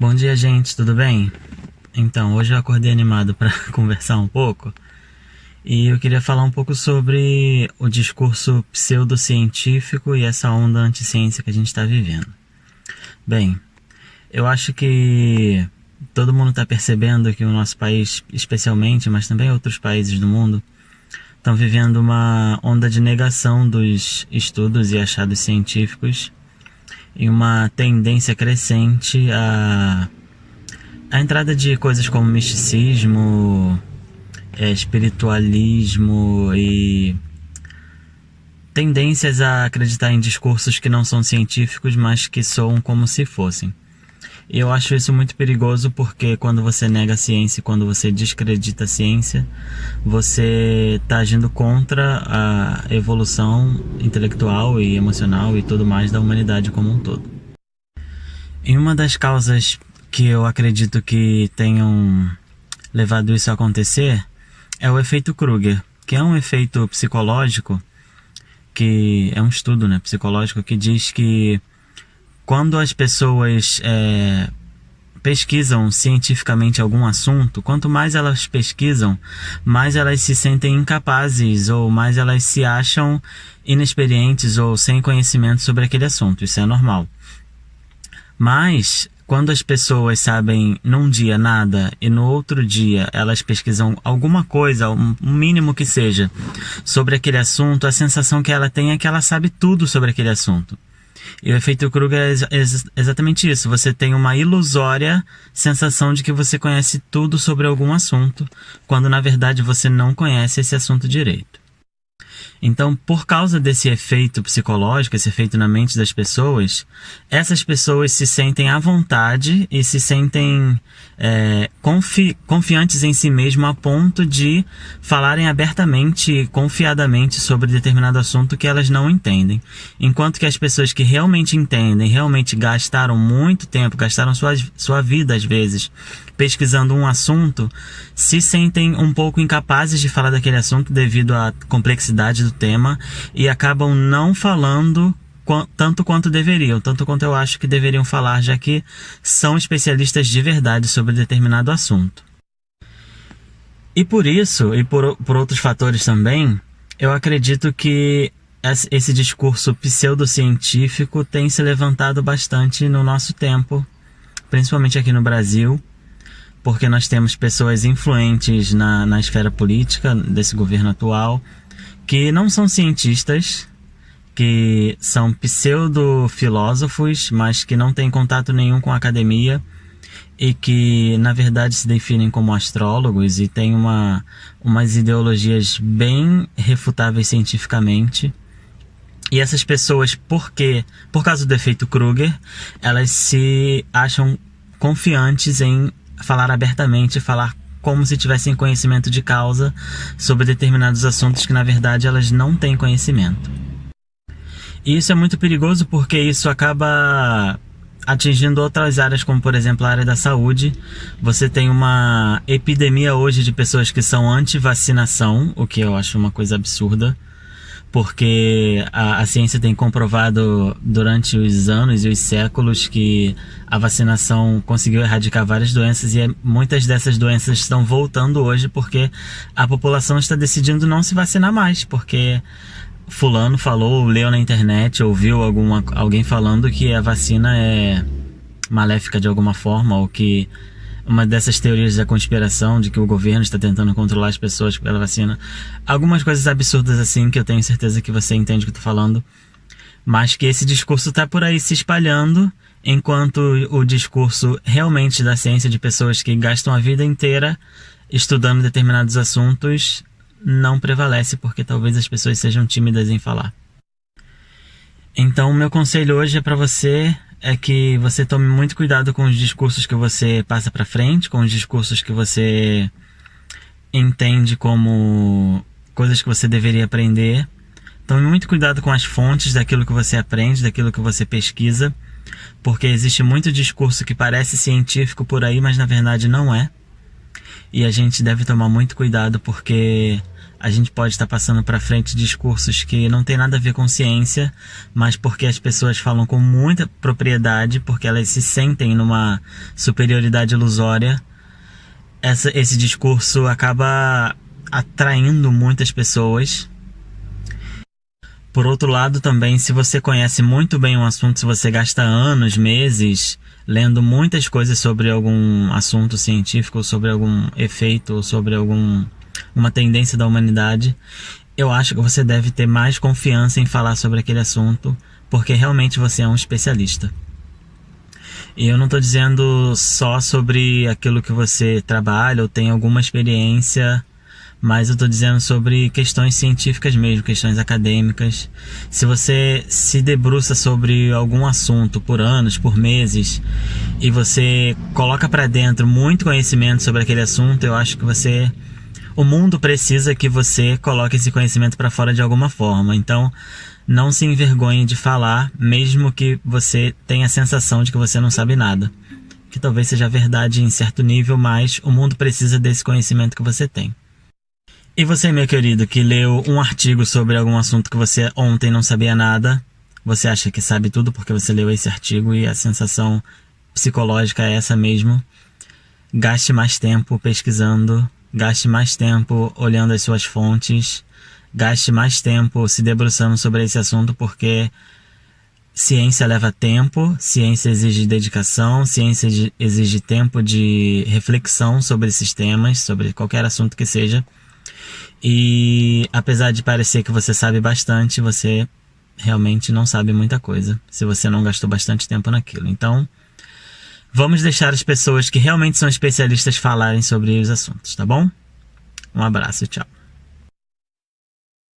Bom dia, gente, tudo bem? Então, hoje eu acordei animado para conversar um pouco e eu queria falar um pouco sobre o discurso pseudocientífico e essa onda anti-ciência que a gente está vivendo. Bem, eu acho que todo mundo está percebendo que o nosso país, especialmente, mas também outros países do mundo, estão vivendo uma onda de negação dos estudos e achados científicos e uma tendência crescente a entrada de coisas como misticismo, espiritualismo e tendências a acreditar em discursos que não são científicos, mas que soam como se fossem. E eu acho isso muito perigoso porque quando você nega a ciência, quando você descredita a ciência, você está agindo contra a evolução intelectual e emocional e tudo mais da humanidade como um todo. E uma das causas que eu acredito que tenham levado isso a acontecer é o efeito Kruger, que é um efeito psicológico, que é um estudo, psicológico, que diz que quando as pessoas pesquisam cientificamente algum assunto, quanto mais elas pesquisam, mais elas se sentem incapazes ou mais elas se acham inexperientes ou sem conhecimento sobre aquele assunto. Isso é normal. Mas quando as pessoas sabem num dia nada e no outro dia elas pesquisam alguma coisa, um mínimo que seja, sobre aquele assunto, a sensação que ela tem é que ela sabe tudo sobre aquele assunto. E o efeito Kruger é exatamente isso. Você tem uma ilusória sensação de que você conhece tudo sobre algum assunto, quando na verdade você não conhece esse assunto direito. Então, por causa desse efeito psicológico, esse efeito na mente das pessoas, essas pessoas se sentem à vontade e se sentem confiantes em si mesmo a ponto de falarem abertamente e confiadamente sobre determinado assunto que elas não entendem. Enquanto que as pessoas que realmente entendem, realmente gastaram muito tempo, gastaram sua vida às vezes, pesquisando um assunto, se sentem um pouco incapazes de falar daquele assunto devido à complexidade do tema e acabam não falando tanto quanto deveriam, tanto quanto eu acho que deveriam falar, já que são especialistas de verdade sobre determinado assunto. E por isso, e por outros fatores também, eu acredito que esse discurso pseudocientífico tem se levantado bastante no nosso tempo, principalmente aqui no Brasil, porque nós temos pessoas influentes na esfera política desse governo atual, que não são cientistas, que são pseudo-filósofos, mas que não têm contato nenhum com a academia e que, na verdade, se definem como astrólogos e têm umas ideologias bem refutáveis cientificamente. E essas pessoas, por causa do efeito Kruger, elas se acham confiantes em falar abertamente, falar como se tivessem conhecimento de causa sobre determinados assuntos que, na verdade, elas não têm conhecimento. E isso é muito perigoso porque isso acaba atingindo outras áreas, como, por exemplo, a área da saúde. Você tem uma epidemia hoje de pessoas que são anti-vacinação, o que eu acho uma coisa absurda, porque a ciência tem comprovado durante os anos e os séculos que a vacinação conseguiu erradicar várias doenças e muitas dessas doenças estão voltando hoje porque a população está decidindo não se vacinar mais, porque fulano falou, leu na internet, ouviu alguém falando que a vacina é maléfica de alguma forma, ou que uma dessas teorias da conspiração de que o governo está tentando controlar as pessoas pela vacina. Algumas coisas absurdas assim que eu tenho certeza que você entende o que eu estou falando, mas que esse discurso está por aí se espalhando, enquanto o discurso realmente da ciência de pessoas que gastam a vida inteira estudando determinados assuntos não prevalece, porque talvez as pessoas sejam tímidas em falar. Então, o meu conselho hoje é para você é que você tome muito cuidado com os discursos que você passa para frente, com os discursos que você entende como coisas que você deveria aprender. Tome muito cuidado com as fontes daquilo que você aprende, daquilo que você pesquisa, porque existe muito discurso que parece científico por aí, mas na verdade não é. E a gente deve tomar muito cuidado porque a gente pode estar passando para frente discursos que não tem nada a ver com ciência, mas porque as pessoas falam com muita propriedade, porque elas se sentem numa superioridade ilusória, esse discurso acaba atraindo muitas pessoas. Por outro lado também, se você conhece muito bem um assunto, se você gasta anos, meses, lendo muitas coisas sobre algum assunto científico, sobre algum efeito, ou sobre uma tendência da humanidade, eu acho que você deve ter mais confiança em falar sobre aquele assunto, porque realmente você é um especialista. E eu não estou dizendo só sobre aquilo que você trabalha ou tem alguma experiência, mas eu estou dizendo sobre questões científicas mesmo, questões acadêmicas. Se você se debruça sobre algum assunto por anos, por meses, e você coloca para dentro muito conhecimento sobre aquele assunto, eu acho que o mundo precisa que você coloque esse conhecimento para fora de alguma forma. Então, não se envergonhe de falar, mesmo que você tenha a sensação de que você não sabe nada. Que talvez seja verdade em certo nível, mas o mundo precisa desse conhecimento que você tem. E você, meu querido, que leu um artigo sobre algum assunto que você ontem não sabia nada, você acha que sabe tudo porque você leu esse artigo e a sensação psicológica é essa mesmo. Gaste mais tempo pesquisando, gaste mais tempo olhando as suas fontes, gaste mais tempo se debruçando sobre esse assunto, porque ciência leva tempo, ciência exige dedicação, ciência exige tempo de reflexão sobre esses temas, sobre qualquer assunto que seja. E apesar de parecer que você sabe bastante, você realmente não sabe muita coisa, se você não gastou bastante tempo naquilo. Então, vamos deixar as pessoas que realmente são especialistas falarem sobre os assuntos, tá bom? Um abraço, tchau.